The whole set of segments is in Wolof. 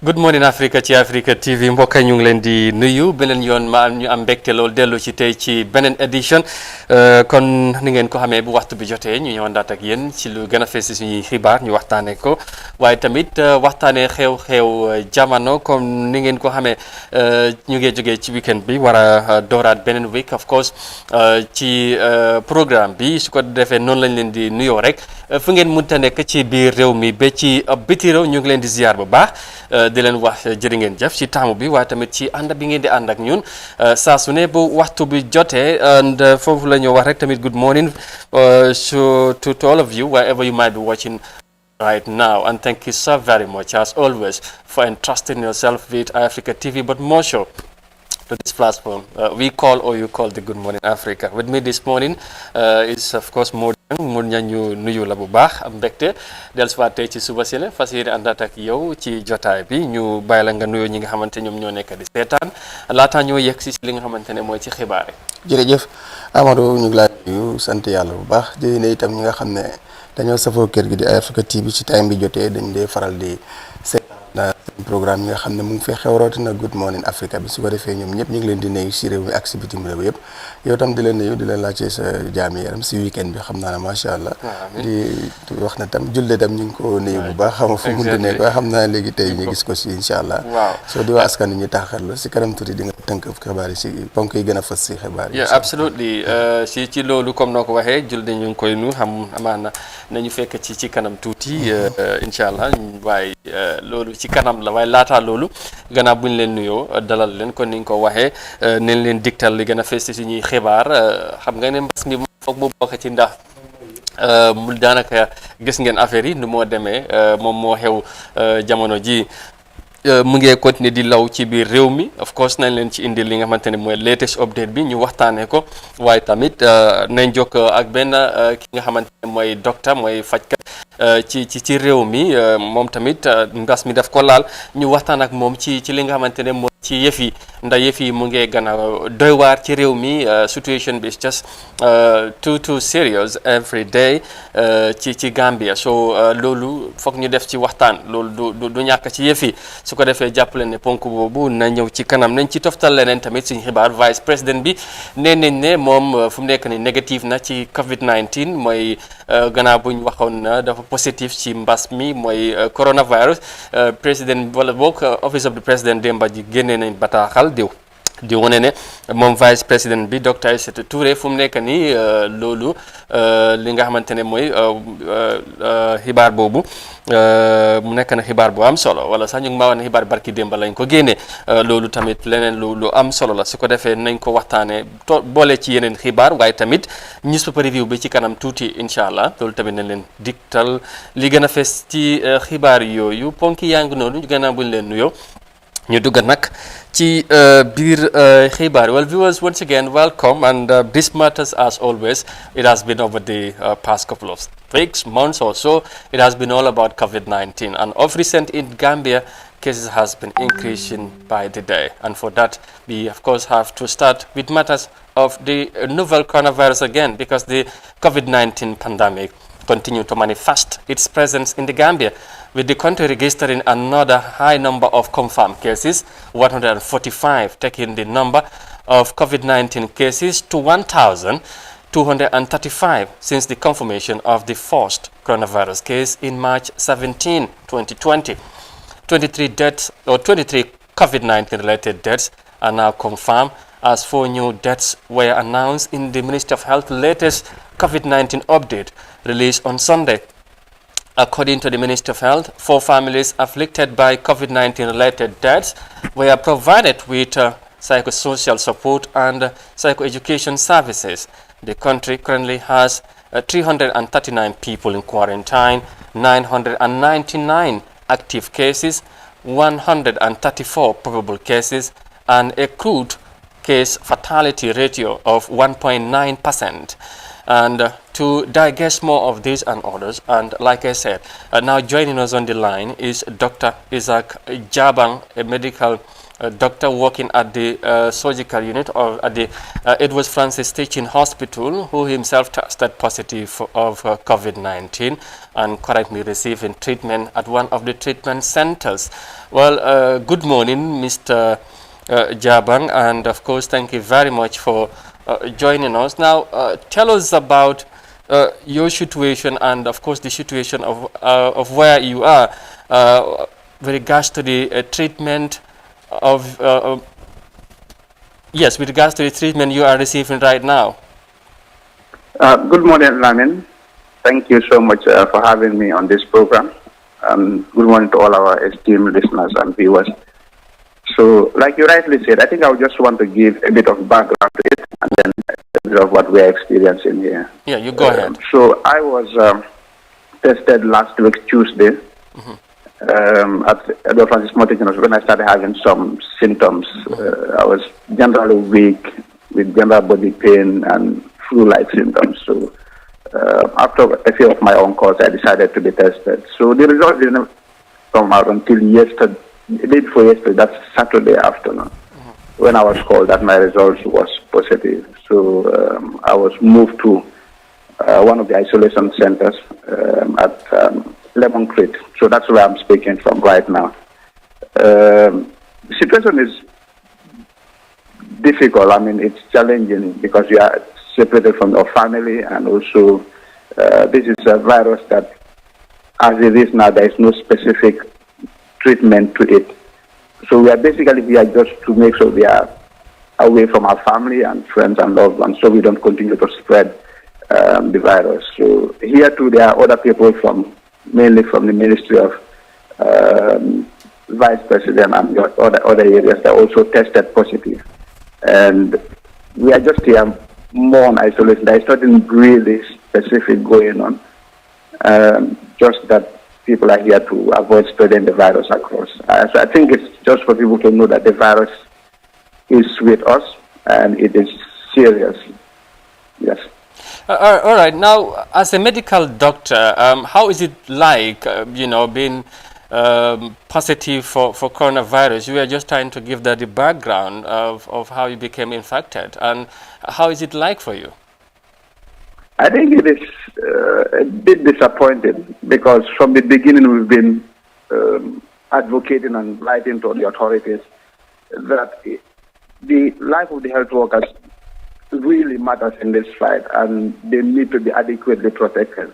Good morning Africa ci Africa TV mbokk ñu ngi leen di nuyu beneen yoon ma ñu am mbégte loolu dellu ci tey ci beneen édition kon ni ngeen ko xamee bu waxtu bi jotee ñu ñëwandaat ak yéen ci lu gën a fees suñuy xibaar ñu waxtaanee ko waaye tamit waxtaanee xew-xew jamono comme ni ngeen ko xamee ñu ngi jógee ci weekend bi war a dooraat beneen week of course ci programme bi su ko defee noonu lañ leen di nuyoo rek fu ngeen mënta nekk ci biir réew mi ba ci biti réew ñu ngi leen di ziar bu baax. di leen wax jërë ngeen jëf ci taamu bi waaye tamit ci ànd bi ngeen di ànd ak ñun saa su ne bu waxtu bi jotee and foofu la ñu wax rek tamit good morning to all of you wherever you might be watching right now, and thank you so very much as always for entrusting yourself with Africa TV, but more so to this platform we call, or you call, the Good Morning Africa. With me this morning is of course Modou ñu nuyu la bu baax am mbégte dellusiwaat tey ci suba si la fas yéene àndaat ak yow ci jotaay bi ñu bàyyi la nga nuyoo ñi nga xamante ñoom ñoo nekk di seetaan laataa ñoo yegg si li nga xamante ne mooy ci xibaar yi. jërëjëf Amadou ñu ngi laa nuyu sant yàlla bu baax di ne itam ñi nga xam ne dañoo safoo kër gi di Africa TV ci time bi jotee dañ dee faral di seetaan seen programme yi nga xam ne mu ngi fee xew rawatina Good Morning Africa bi su ko defee ñoom ñëpp ñu ngi leen di nuyu si réew mi ak si bitim réew yëpp yow tam di leen nuyu di leen laajte sa jaami yaram si weekend bi xam naa ne macha allah. di wax na tam julde tam ñu ngi ko nuyu bu baax xam nga fu mu munti nekk waaye xam naa léegi tey ñu gis ko si incha allah. waaw soo di waa askan wi ñu taxarlu si kanam tuuti di nga tënk xibaar yi si ponk yi gën a fës si xibaar yi. absolutely ci loolu comme noo ko waxee julde ñu ngi koy nu xam amaana nañu fekk ci kanam tuuti incha allah waaye loolu ci kanam la waaye laataa loolu gannaaw bu ñu leen nuyoo dalal leen kon ni nga ko waxee nañ leen digtal li gën a fees ci ñuy xibaar xam nga ne mbas mi foog mu bokk ci ndax mu daanaka gis ngeen affaire yi nu moo demee moom moo xew jamono ji mu ngi continuer di law ci biir réew mi of course nañ leen ci indi li nga xamante ne mooy latest update bi ñu waxtaanee ko waaye tamit nañ jokk ak benn ki nga xamante ne mooy docteur mooy fajkat ci réew mi moom tamit mbas mi daf ko laal ñu waxtaan ak moom ci li nga xamante ne mooy ci yëf yi ndax yëf yi mu ngi gën a doy waar ci réew mi situation bi is just too serious every day ci Gambia so loolu foog ñu def ci waxtaan loolu du ñàkk ci yëf yi su ko defee jàppale ne ponk boobu na ñëw ci kanam nañ ci toftal leneen tamit suñu xibaar vice président bi nee nañ ne moom fu mu nekk ni négatif na ci COVID-19 mooy gannaaw buñ waxoon na dafa positif ci mbas mi mooy coronavirus président wala boog office of the president démba ji génnee nañ bataaxal di wane ne moom vice président bi docteur Aïssatou Touré fu mu nekk nii loolu li nga xamante ne mooy xibaar boobu mu nekk na xibaar bu am solo wala sax ñu ngi maa wax ne xibaar barki démba lañ ko génnee loolu tamit leneen lu am solo la su ko defee nañ ko waxtaanee boole ci yeneen xibaar waaye tamit newspaper review bi ci kanam tuuti incha allah loolu tamit nañ leen diktal li gën a fees ci xibaar yooyu ponki yaa ngi noonu gannaaw buñ leen nuyoo ñu dugg nag ci biir xibaar. Well, viewers, once again, welcome, and this matters as always. It has been over the past couple of weeks, months or so. It has been all about COVID-19, and of recent in Gambia, cases has been increasing by the day, and for that we of course have to start with matters of the novel coronavirus again, because the COVID-19 pandemic continue to manifest its presence in the Gambia, with the country registering another high number of confirmed cases, 145, taking the number of COVID-19 cases to 1,235 since the confirmation of the first coronavirus case in March 17, 2020. 23 deaths, or 23 COVID-19 related deaths are now confirmed, as 4 new deaths were announced in the Ministry of Health latest COVID-19 update released on Sunday. According to the Ministry of Health, 4 families afflicted by COVID-19 related deaths were provided with psychosocial support and psychoeducation services. The country currently has 339 people in quarantine, 999 active cases, 134 probable cases, and a crude case fatality ratio of 1.9%. And to digest more of this and others, and like I said, now joining us on the line is Dr. Isaac Jabang, a medical doctor working at the surgical unit or at the Edward Francis Teaching Hospital, who himself tested positive of COVID-19 and currently receiving treatment at one of the treatment centers. Well, good morning, Mr. Jabang, and of course, thank you very much for joining us. Now, tell us about your situation and, of course, the situation of where you are with regards to the treatment of yes, with regards to the treatment you are receiving right now. Good morning, Lamin. Thank you so much for having me on this program. Good morning to all our esteemed listeners and viewers. So, like you rightly said, I think I would just want to give a bit of background to it and then a bit of what we're experiencing here. Yeah, you go ahead. So, I was tested last week, Tuesday, at Edward Francis Teaching when I started having some symptoms. I was generally weak with general body pain and flu-like symptoms. So after a few of my own calls, I decided to be tested. So the results didn't come out until yesterday, the day before yesterday, that's Saturday afternoon, when I was called that my results was positive. So I was moved to one of the isolation centers at Lemon Creek. So that's where I'm speaking from right now. The situation is difficult. I mean, it's challenging because you are separated from your family, and also this is a virus that, as it is now, there is no specific treatment to it. So we are basically here just to make sure we are away from our family and friends and loved ones, so we don't continue to spread the virus. So here too, there are other people mainly from the Ministry of Vice President and other areas that also tested positive. And we are just here more on isolation. There is nothing really specific going on. Just that people are here to avoid spreading the virus across. So I think it's just for people to know that the virus is with us and it is serious. Yes. All right. Now, as a medical doctor, how is it like, being positive for coronavirus? We are just trying to give the background of how you became infected, and how is it like for you? I think it is a bit disappointing because from the beginning we've been advocating and writing to the authorities that the life of the health workers really matters in this fight, and they need to be adequately protected.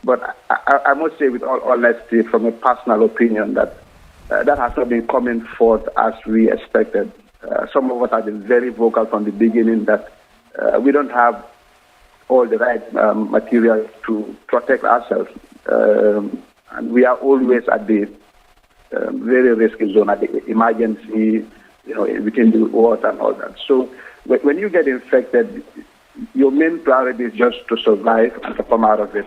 But I must say with all honesty, from a personal opinion, that that has not been coming forth as we expected. Some of us have been very vocal from the beginning that we don't have all the right materials to protect ourselves. And we are always at the very risky zone, at the emergency, within the ward and all that. So when you get infected, your main priority is just to survive and to come out of it.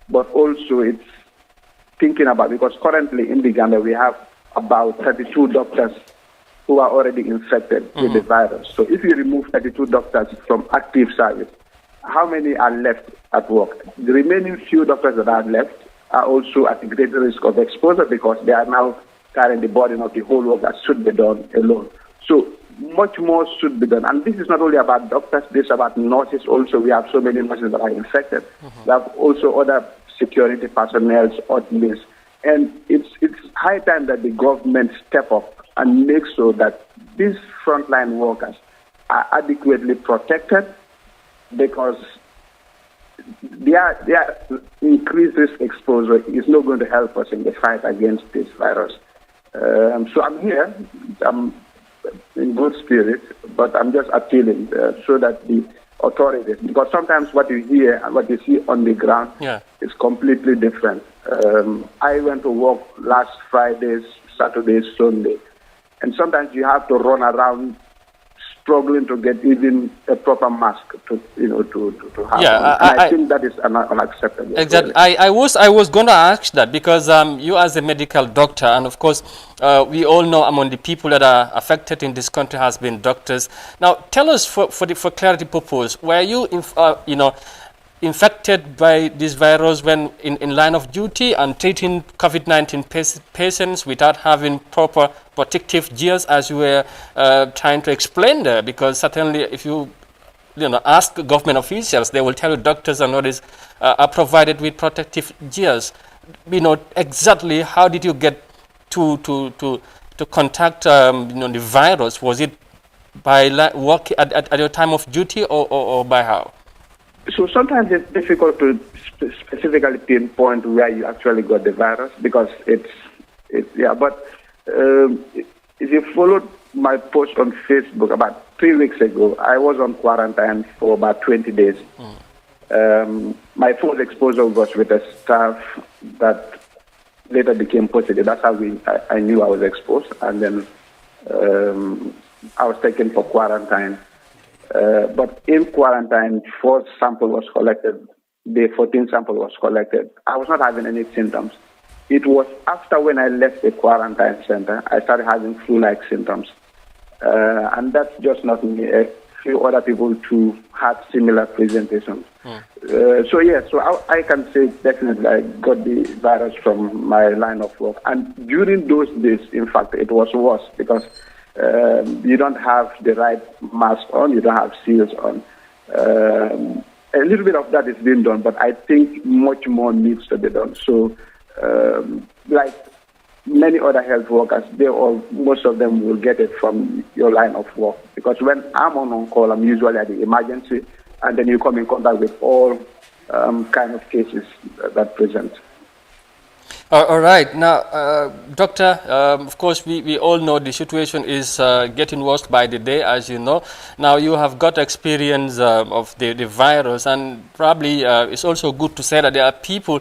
But also it's thinking about, because currently in Uganda we have about 32 doctors who are already infected with the virus. So if you remove 32 doctors from active service, how many are left at work? The remaining few doctors that are left are also at greater risk of exposure because they are now carrying the burden of the whole work that should be done alone. So much more should be done. And this is not only about doctors, this is about nurses also. We have so many nurses that are infected. We have also other security personnel, admins. And it's high time that the government step up and make sure that these frontline workers are adequately protected, because their increased risk exposure is not going to help us in the fight against this virus. So I'm here. I'm in good spirit, but I'm just appealing so that the authorities, because sometimes what you hear and what you see on the ground is completely different. I went to work last Friday, Saturday, Sunday, and sometimes you have to run around struggling to get even a proper mask to have. Yeah, I think that is unacceptable. Exactly. Really. I was going to ask that because you as a medical doctor, and of course we all know among the people that are affected in this country has been doctors. Now tell us for clarity purpose, were you infected by this virus when in line of duty and treating COVID-19 patients without having proper protective gears, as you were trying to explain there? Because certainly if you ask government officials, they will tell you doctors and others are provided with protective gears. Exactly how did you get to contact the virus? Was it by work at your time of duty or by how? So sometimes it's difficult to specifically pinpoint where you actually got the virus because it's yeah. But if you followed my post on Facebook about 3 weeks ago, I was on quarantine for about 20 days. My first exposure was with a staff that later became positive. That's how I knew I was exposed, and then I was taken for quarantine. But in quarantine, 4 sample was collected. Day 14 sample was collected. I was not having any symptoms. It was after when I left the quarantine center, I started having flu-like symptoms. And that's just not me. A few other people too had similar presentations. So I can say definitely I got the virus from my line of work. And during those days, in fact, it was worse because you don't have the right mask on, you don't have seals on. A little bit of that is being done, but I think much more needs to be done. So, like many other health workers, most of them will get it from your line of work. Because when I'm on call, I'm usually at the emergency, and then you come in contact with all kind of cases that present. All right. Now, Doctor, of course, we all know the situation is getting worse by the day, as you know. Now, you have got experience of the virus, and probably it's also good to say that there are people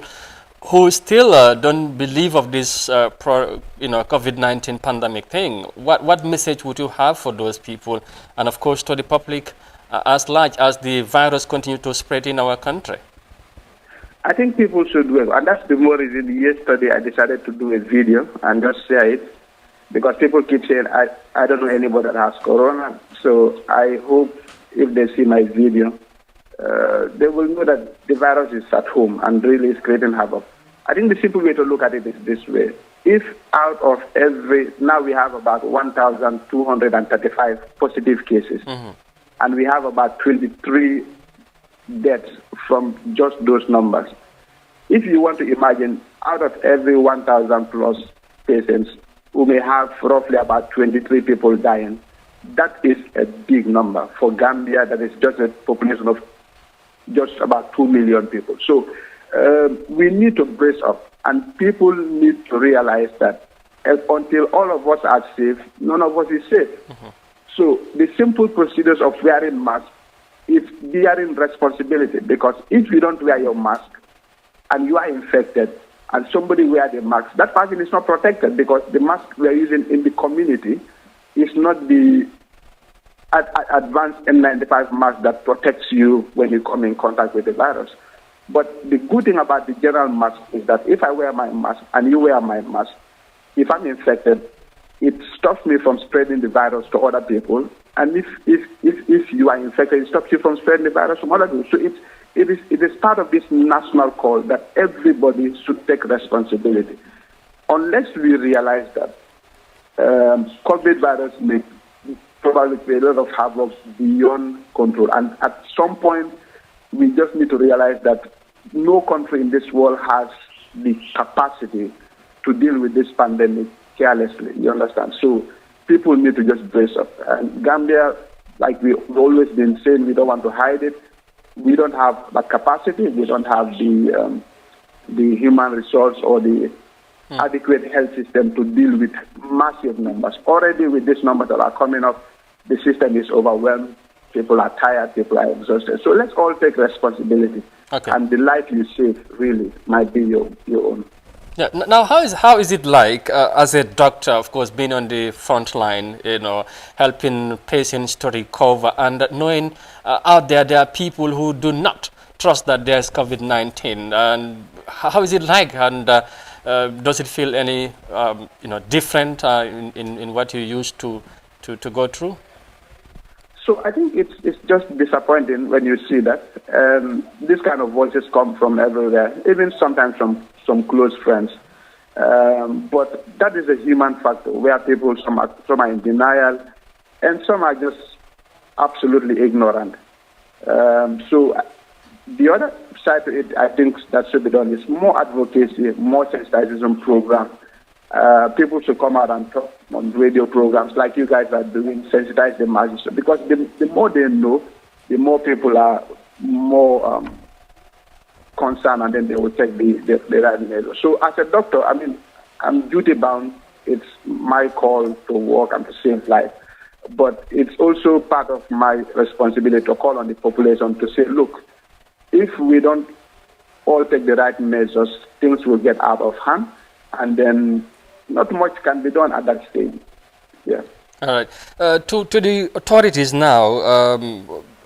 who still don't believe of this COVID-19 pandemic thing. What message would you have for those people, and of course to the public as large, as the virus continues to spread in our country? I think people should do it, and that's the more reason yesterday I decided to do a video and just share it, because people keep saying, I don't know anybody that has corona, so I hope if they see my video, they will know that the virus is at home and really is creating havoc. I think the simple way to look at it is this way. If out of now we have about 1,235 positive cases, and we have about 23 deaths from just those numbers. If you want to imagine, out of every 1,000 plus patients, we may have roughly about 23 people dying. That is a big number. For Gambia, that is just a population of just about 2 million people. So we need to brace up, and people need to realize that until all of us are safe, none of us is safe. So the simple procedures of wearing masks, it's bearing responsibility, because if you don't wear your mask and you are infected and somebody wears the mask, that person is not protected, because the mask we are using in the community is not the advanced N95 mask that protects you when you come in contact with the virus. But the good thing about the general mask is that if I wear my mask and you wear my mask, if I'm infected, it stops me from spreading the virus to other people. And if you are infected, it stops you from spreading the virus to other people. So it is part of this national call that everybody should take responsibility. Unless we realize that COVID virus may probably create a lot of havoc beyond control. And at some point, we just need to realize that no country in this world has the capacity to deal with this pandemic carelessly. You understand? So people need to just brace up. And Gambia, like we've always been saying, we don't want to hide it. We don't have that capacity. We don't have the human resource or the adequate health system to deal with massive numbers. Already with these numbers that are coming up, the system is overwhelmed. People are tired. People are exhausted. So let's all take responsibility. Okay. And the life you save really might be your own. Yeah. Now, how is it like as a doctor, of course, being on the front line, helping patients to recover, and knowing out there are people who do not trust that there's COVID-19, and how is it like, and does it feel any different in what you used to go through? So I think it's just disappointing when you see that. This kind of voices come from everywhere, even sometimes from some close friends. But that is a human factor where some are in denial, and some are just absolutely ignorant. So the other side to it, I think that should be done is more advocacy, more sensitization program. People should come out and talk on radio programs like you guys are doing, sensitize the masses. Because the more they know, the more people are more concerned, and then they will take the right measure. So as a doctor, I mean, I'm duty bound. It's my call to work and to save life. But it's also part of my responsibility to call on the population to say, look, if we don't all take the right measures, things will get out of hand, and then not much can be done at that stage. Yeah. All right. To the authorities now,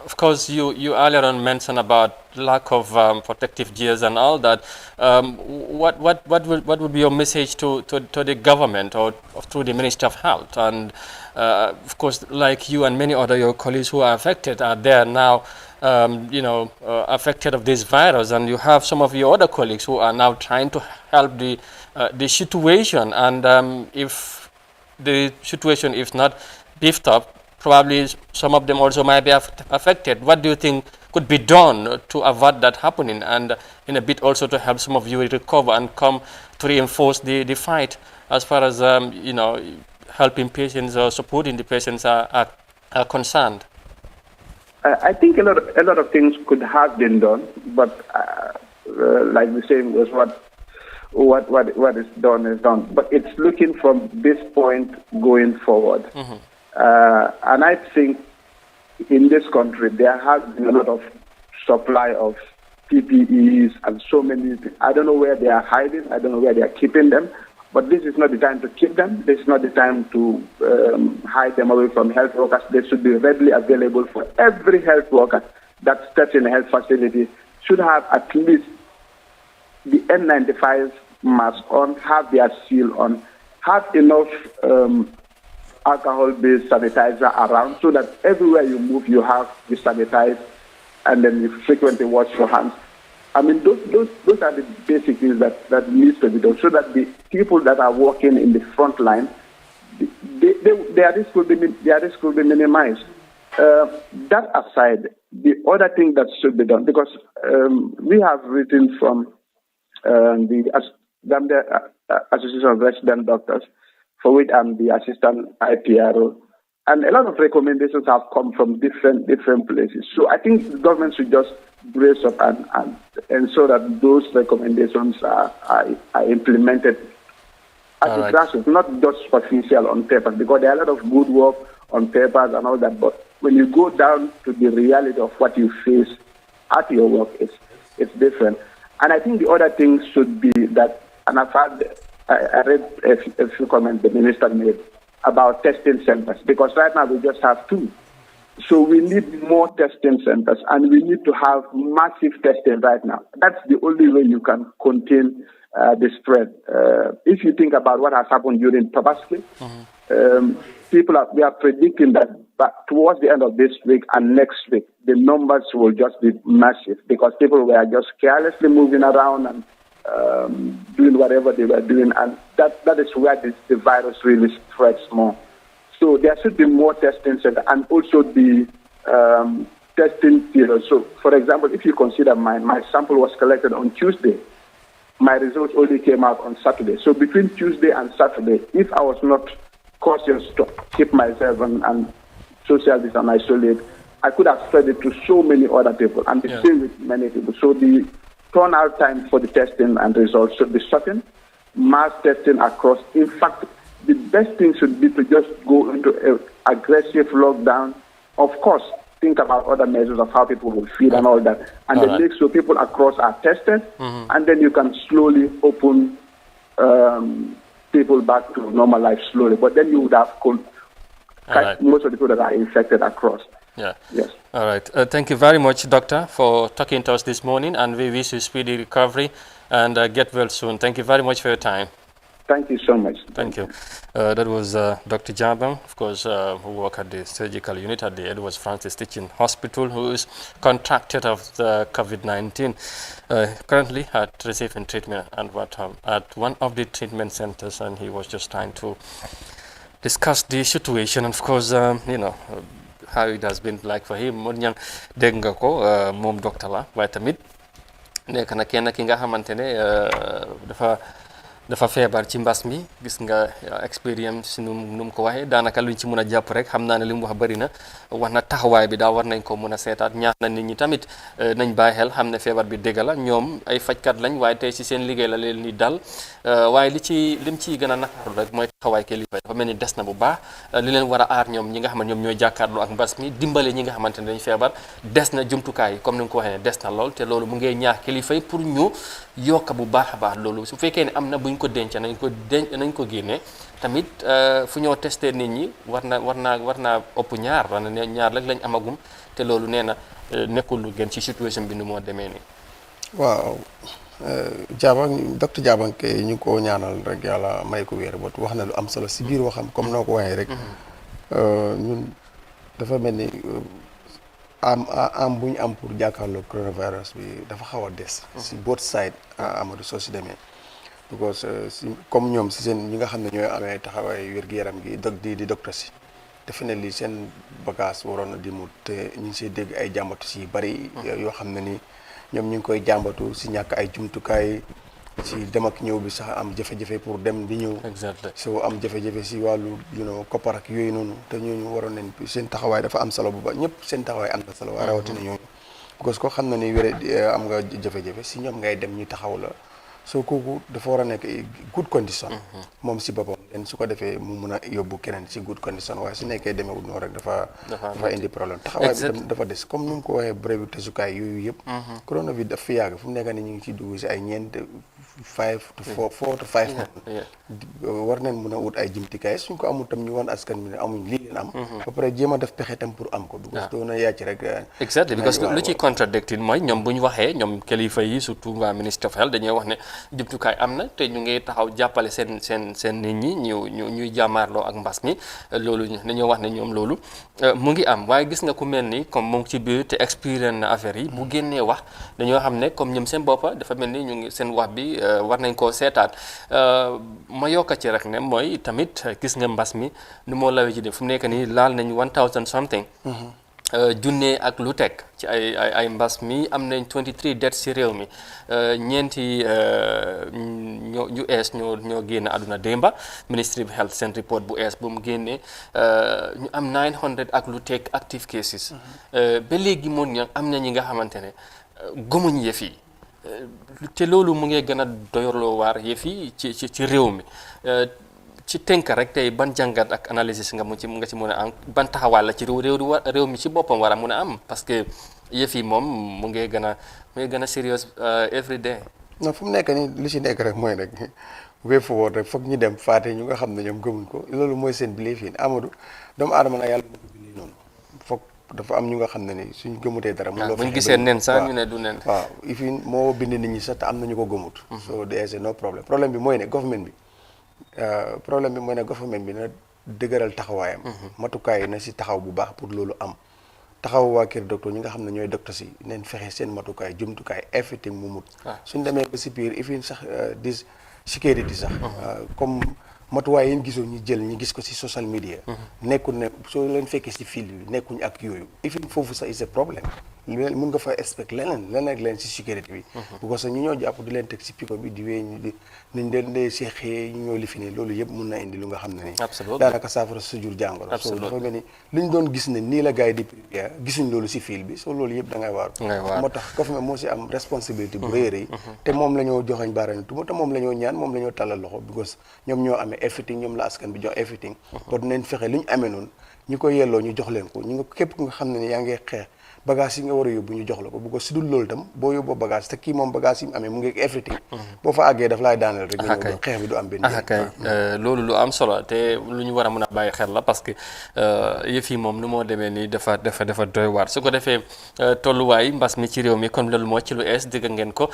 of course, you earlier on mentioned about lack of protective gears and all that. What would be your message to the government or through the Minister of Health? And of course, like you and many other your colleagues who are affected are there now, affected of this virus, and you have some of your other colleagues who are now trying to help the situation. And if the situation is not beefed up, probably some of them also might be affected. What do you think could be done to avoid that happening, and in a bit also to help some of you recover and come to reinforce the fight as far as helping patients or supporting the patients are concerned? I think a lot of things could have been done, but like the saying was, what is done is done. But it's looking from this point going forward. Mm-hmm. And I think in this country there has been a lot of supply of PPEs and so many. I don't know where they are hiding. I don't know where they are keeping them. But this is not the time to keep them. This is not the time to hide them away from health workers. They should be readily available for every health worker that steps in a health facility. Should have at least the N95 mask on, have their seal on, have enough alcohol-based sanitizer around, so that everywhere you move, you have the sanitize, and then you frequently wash your hands. I mean, those are the basic things that needs to be done, so that the people that are working in the front line, their risk will be minimized. That aside, the other thing that should be done, because we have written from the Gambia Association of Resident Doctors, for which I'm the assistant IPRO, and a lot of recommendations have come from different places. So I think the government should just brace up and ensure that those recommendations are implemented at the grassroots, not just superficial on paper, because there are a lot of good work on papers and all that, but when you go down to the reality of what you face at your work, it's different. And I think the other thing should be that, and I read a few comments the minister made about testing centers, because right now we just have 2. So we need more testing centers, and we need to have massive testing right now. That's the only way you can contain the spread. If you think about what has happened during Tabaski, we are predicting that towards the end of this week and next week, the numbers will just be massive, because people were just carelessly moving around and doing whatever they were doing, and that is where the virus really spreads more. So there should be more testing centers, and also the testing period. So, for example, if you consider my sample was collected on Tuesday, my results only came out on Saturday. So between Tuesday and Saturday, if I was not cautious to keep myself and social distance and isolate, I could have spread it to so many other people, and the same with many people. So the turnout time for the testing and results should be shortened, mass testing across. In fact, the best thing should be to just go into an aggressive lockdown. Of course, think about other measures of how people will feed and all that, and then make sure people across are tested, and then you can slowly open people back to normal life slowly. But then you would have most of the people that are infected across. Yeah. Yes. All right. Thank you very much, Doctor, for talking to us this morning, and we wish you speedy recovery and get well soon. Thank you very much for your time. Thank you so much. Thank you. That was Dr. Jabang, of course, who worked at the surgical unit at the Edwards Francis Teaching Hospital, who is contracted of the COVID-19, currently at receiving treatment and at one of the treatment centers, and he was just trying to discuss the situation, and of course, how it has been like for him. Mon ñang dégg nga ko moom docteur la waaye tamit nekk na kenn ki nga xamante ne dafa feebar ci mbas mi gis nga expérience nu mu ko waxee daanaka luñ ci mën a jàpp rek xam naa ne li mu wax bëri na wax na taxawaay bi daal war nañ ko mën a seetaat ñaax na nit ñi tamit nañ bàyyi xel xam ne feebar bi dégg la ñoom ay fajkat lañ waaye tey ci seen liggéey la leen ni dal waaye lim ciy gën a naqaru rek mooy taxawaay kilifa dafa mel ni des na bu baax li leen war a aar ñoom ñi nga xam ne ñoom ñooy jàkkaarloo ak mbas mi dimbale ñi nga xamante ne dañ feebar des na jumtukaay yi comme ni nga ko waxee ne des na lool te loolu mu ngee ñaax kilifa yi pour ñu yokk bu baax a baax loolu su fekkee ne am na buñ ko denc nañ ko génne tamit fu ñoo testé nit ñi war naa ëpp ñaar war na ne ñaar rek lañ amagum te loolu nee na nekkul lu gën ci situation bi ni moo demee nii. waaw docteur Jabang ñu ngi ko ñaanal rek yàlla may ko wér bot wax na lu am solo si biir waxam comme noo ko waxee rek ñun dafa mel ni am bu ñu am pour jàkkaarloo coronavirus bi dafa xaw a des si both side Amadou soo si demee because comme ñoom si seen ñi nga xam ne ñooy amee taxawaay wér-gu-yaram gi di docteur si defe ne lii seen bagage waroon na di mu te ñu ngi siy dégg ay jàmbatu si bari yoo xam ne ni ñoom ñu ngi koy jàmbatu si ñàkk ay jumtukaay si dem ak ñëw bi sax am jafe-jafe pour dem di ñëw soo am jafe-jafe si wàllu koppar ak yooyu noonu te ñooñu waroon nañ seen taxawaay dafa am solo bu ba ñëpp seen taxawaay am na solo waaye rawatina ñooñu parce que ko xam na ni wére am nga jafe-jafe si ñoom ngay dem ñu taxaw la soo kooku dafa war a nekk good condition moom si boppam den su ko defee mu mun a yóbbu keneen si good condition waaye su nekkee demeewul noonu rek dafa indi problème taxawaay bi dafa des comme ni mu ko waxee bérébu tesukaay yooyu yëpp coronavirus daf fi yàgg fu mu nekk ni ñu ngi ciy dugg si ay 4 to 5 war nañ mun a wut ay jumtukaay suñ ko amul tam ñu wan askan bi ne amuñ lii leen am ba pare jéem a def pexe tam pour am ko because doo na yàcc rek exactly because lu ci contradicted mooy ñoom bu ñu waxee ñoom kilifa yi surtout waa ministre of health dañuy wax ne jumtukaay am na te ñu ngi taxaw jàppale seen nit ñi ñuy jàmmaarloo ak mbas mi loolu dañoo wax ne ñoom loolu mu ngi am waaye gis nga ku mel ni comme mu ngi ci biir te expérience na affaire yi bu génnee wax dañoo xam ne comme ñoom seen boppa dafa mel ni ñu ngi seen wax bi war nañ koo seetaat ma yokka ci rek ne mooy tamit gis nga mbas mi nu moo lawee ci de fu mu nekk nii laal nañ 1000 something junne ak lu teg ci ay mbas mi am nañ 23 deaths ci réew mi ñeenti ñu ees ñoo génn àdduna démba ministry of health seen report bu ees bu mu génnee ñu am 900 ak lu teg active cases ba léegi moom ña am na ñi nga xamante ne gëmuñ yëf yi te loolu mu ngi gën a doyorloo waar yëf yi ci réew mi ci tënk rek tey ban jàngat ak analysis nga ci mën a am ban taxawaay la ci réew mi ci boppam war a mun a am parce que yëf yi moom mu ngi gën a serious every day. non fu mu nekk nii li ci nekk rek mooy rek way forward rek foog ñu dem faate ñu nga xam ne ñoom gëmuñ ko loolu mooy seen belief yi Amadou doomu aadama nag yàlla moo ko bindee noonu foog dafa am ñu nga xam ne ni suñ gëmutee dara. mun buñ gisee nen sax ñu ne du nen. waaw ifi moo bind nit ñi sax te am na ñu ko gëmut. so there's no problème bi mooy ne government bi na dëgëral taxawaayam. matukaay yi na si taxaw bu baax pour loolu am. taxaw waa kër docteur ñi nga xam ne ñooy docteur si neen fexe seen matukaay jumtukaay everything mu mut. suñ demee ba si biir ifin sax dis sécurité sax. comme matuwaay yi ñu gisoon ñu jël ñu gis ko si social media. nekkul ne soo leen fekkee si fil bi nekkuñ ak yooyu. ifin foofu sax is a problème. mun nga fa expect leneen si sécurité bi. parce que ñu ñoo jàpp di leen teg si pico bi di wéy ñu di niñ leen dee seexee ñu ñoo lifi ne loolu yëpp mun na indi lu nga xam ne nii. daanaka saafara su jur jàngoro. so dafa mel ni li ñu doon gis ne nii la gars yi di prépare gisuñ loolu si fil bi so loolu yëpp da ngay waaru. moo tax government moo si am responsabilité bu rëy rëy. te moom la ñoo joxañ baaraani tuuma te moom la ñoo ñaan moom la ñoo tàllal loxo because ñoom ñoo amee everything ñoom la askan bi jox everything. kon nañ fexe li ñu amee noonu ñi ko yelloo ñu jox leen ko ñu nga képp nga xam ne ni yaa ngi xeex bagage yi nga war a yóbbu ñu jox la ko bu ko si dul loolu tam boo yóbboo bagage te kii moom bagage yi mu amee mu ngi everything boo fa àggee daf laay daaneel rek nga ñëw xeex bi du am benn loolu lu am solo te lu ñu war a mën a bàyyi xel la parce que yëf yi moom nu moo demee nii dafa doy waar su ko defee tolluwaay mbas mi ci réew mi comme loolu moo ci lu ees dégg ngeen ko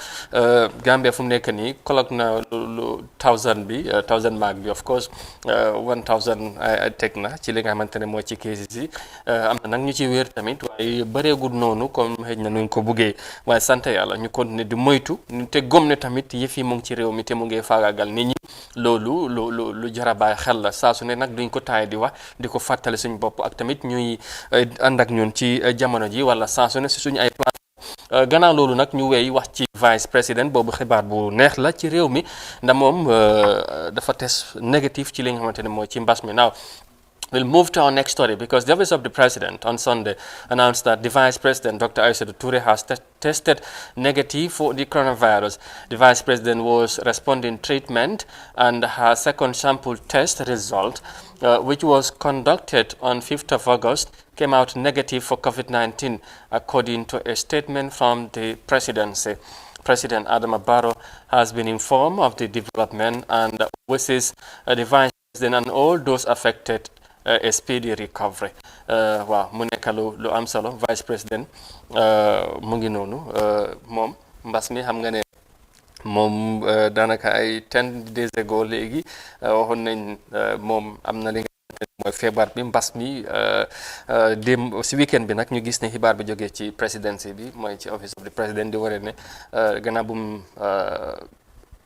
Gambia fu mu nekk nii colloque na lu 1000 mark bi of course 1000 teg na ci li nga xamante ne moo ci cases yi am na nag ñu ci wér tamit waaye bëreegul noonu comme xëy na nuñ ko buggee waaye sant yàlla ñu continuer di moytu te gom ne tamit yëf yi mu ngi ci réew mi te mu ngi faagaagal nit ñi loolu lu jar a bàyyi xel la saa su ne nag duñ ko taay di wax di ko fàttali suñ bopp ak tamit ñuy ànd ak ñun ci jamono ji wala saa su ne si suñu ay plan gannaaw loolu nag ñu wey wax ci vice président boobu xibaar bu neex la ci réew mi ndax moom dafa test négatif ci li nga xamante ne mooy ci mbas mi naaw. We'll move to our next story because the office of the president on Sunday announced that the vice president, Dr. Aissatou Toure, has tested negative for the coronavirus. The vice president was responding treatment and her second sample test result, which was conducted on 5th of August, came out negative for COVID-19, according to a statement from the presidency. President Adama Barrow has been informed of the development and wishes the vice president and all those affected a speedy recovery. Waaw mu nekk lu am solo vice président mu ngi noonu moom mbas mi xam nga ne moom daanaka ay 10 days ago léegi waxoon nañ moom am na li nga xamante ne mooy feebar bi mbas mi démb si weekend bi nag ñu gis ne xibaar bi jógee ci presidency bi mooy ci office of the president di waree ne gannaaw bu mu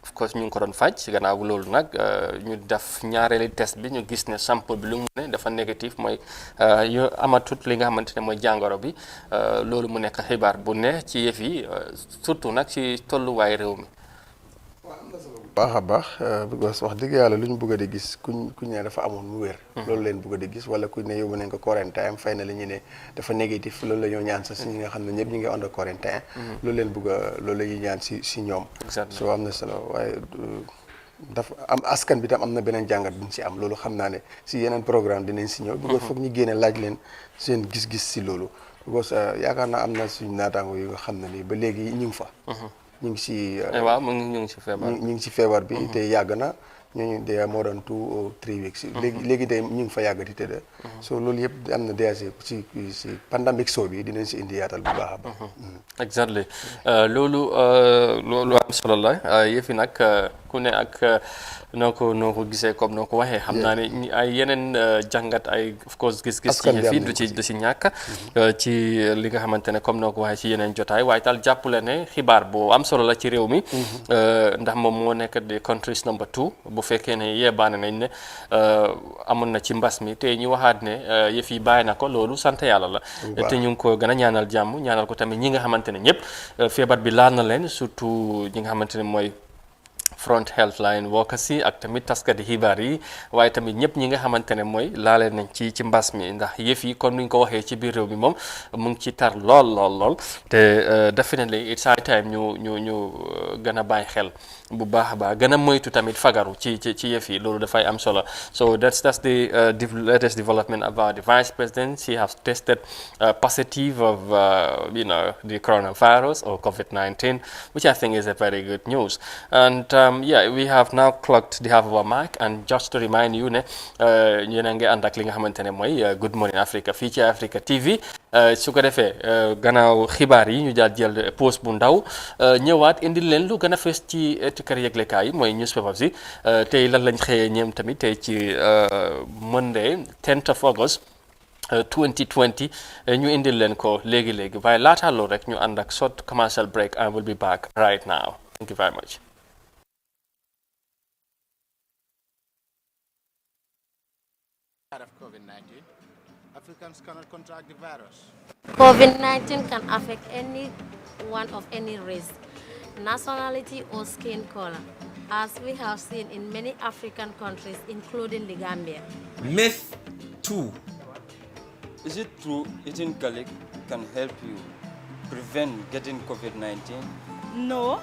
of course ñu ngi ko doon faj gannaaw loolu nag ñu def ñaareeli test bi ñu gis ne sample bi lu mu ne dafa négatif mooy yu amatut li nga xamante ne mooy jàngoro bi loolu mu nekk xibaar bu ne ci yëf yi surtout nag ci tolluwaay réew mi. baax a baax because wax dëgg yàlla lu ñu bëgg a di gis kuñ ne dafa amoon mu wér loolu leen bëgg a di gis wala kuñ ne yóbbu nañ ko quarantine fay na la ñu ne dafa négatif loolu la ñoo ñaan sa si ñi nga xam ne ñëpp ñu ngi under quarantine loolu leen bëgg a loolu la ñuy ñaan si ñoom soo am na solo waaye dafa am askan bi tam am na beneen jàngat buñ si am loolu xam naa ne si yeneen programme dinañ si ñëw because foog ñu génne laaj leen seen gis-gis si loolu because yaakaar naa am na suñ naataango yu nga xam ne nii ba léegi ñu ngi fa ñu ngi si waaw ñu ngi si feebar ñu ngi si feebar bi te yàgg na ñooñu de more than 2 or 3 weeks léegi tey ñu ngi fa yàgg di tëdd so loolu yëpp am na déjà si pandemic show bi dinañ si indi yaatal bu baax a baax exactly loolu am solo la yëfi nag ku ne ak noo ko gisee comme noo ko waxee xam naa ne ay yeneen jàngat ay of course gis-gis ci yëf yi du ci ñàkk ci li nga xamante ne comme noo ko waxee ci yeneen jotaay waaye daal jàppale ne xibaar bu am solo la ci réew mi ndax moom moo nekk di countries number 2 bu fekkee ne yeebaane nañ ne amoon na ci mbas mi te ñu waxaat ne yëf yi bàyyi na ko loolu sant yàlla la te ñu ngi ko gën a ñaanal jàmm ñaanal ko tamit ñi nga xamante ne ñëpp feebar bi laal na leen surtout ñi nga xamante ne mooy front healthline workers yi ak tamit taskati xibaar yi waaye tamit ñëpp ñi nga xamante ne mooy laale nañ ci mbas mi ndax yëf yi comme ni ñu ko waxee ci biir réew mi moom mu ngi ci tar lool te definitely it's high time ñu gën a bàyyi xel bu baax a baax gën a moytu tamit fagaru ci yëf yi loolu dafay am solo so that's the latest development about the vice president. She has tested positive of the coronavirus or COVID-19, which I think is a very good news. And we have now clocked the half of our mark, and just to remind you ne yéen a ngi ànd ak li nga xamante ne mooy Good Morning Africa fii ci Africa TV su ko defee gannaaw xibaar yi ñu daal jël pause bu ndaw ñëwaat indil leen lu gën a fees ci kër yëglekaay yi mooy newspapers yi tey lan lañ xëyee ñeem tamit tey ci Monday 10th of August 2020 ñu indil leen ko léegi waaye laata loolu rek ñu ànd ak short commercial break and we'll be back right now. Thank you very much. Of COVID-19, Africans cannot contract the virus. COVID-19 can affect anyone of any race, nationality, or skin color, as we have seen in many African countries, including the Gambia. Myth 2. Is it true eating garlic can help you prevent getting COVID-19? No,